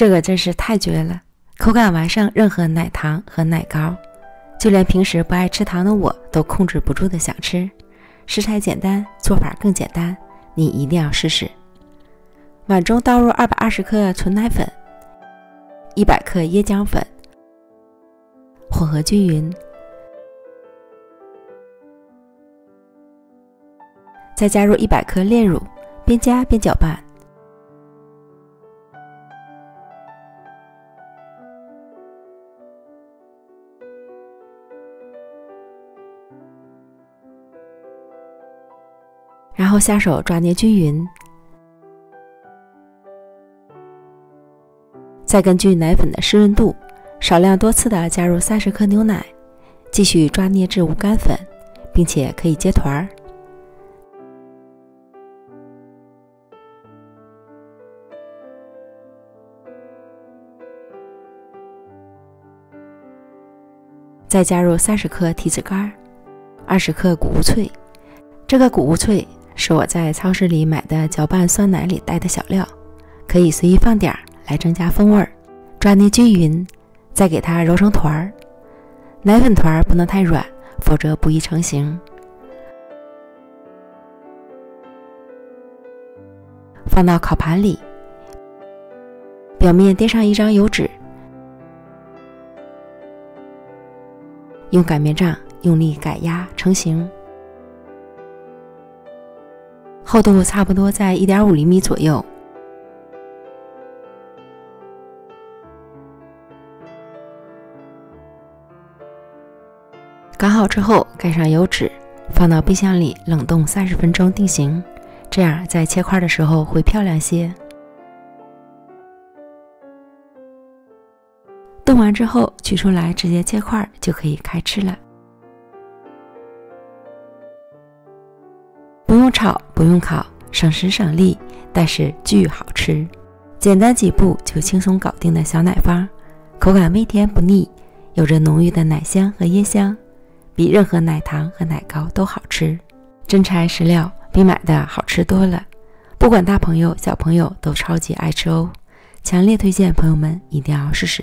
这个真是太绝了，口感完胜任何奶糖和奶糕，就连平时不爱吃糖的我都控制不住的想吃。食材简单，做法更简单，你一定要试试。碗中倒入220克纯奶粉，100克椰浆粉，混合均匀，再加入100克炼乳，边加边搅拌。然后下手抓捏均匀，再根据奶粉的湿润度，少量多次的加入30克牛奶，继续抓捏至无干粉，并且可以接团儿。再加入30克提子干，20克谷物脆。这个谷物脆是我在超市里买的搅拌酸奶里带的小料，可以随意放点来增加风味。抓捏均匀，再给它揉成团儿。奶粉团不能太软，否则不易成型。放到烤盘里，表面垫上一张油纸，用擀面杖用力改压成型。厚度差不多在1.5厘米左右。擀好之后，盖上油纸，放到冰箱里冷冻30分钟定型，这样在切块的时候会漂亮些。冻完之后取出来直接切块就可以开吃了。不用炒，不用烤，省时省力，但是巨好吃。简单几步就轻松搞定的小奶方，口感微甜不腻，有着浓郁的奶香和椰香，比任何奶糖和奶糕都好吃。真材实料，比买的好吃多了，不管大朋友小朋友都超级爱吃哦，强烈推荐朋友们一定要试试。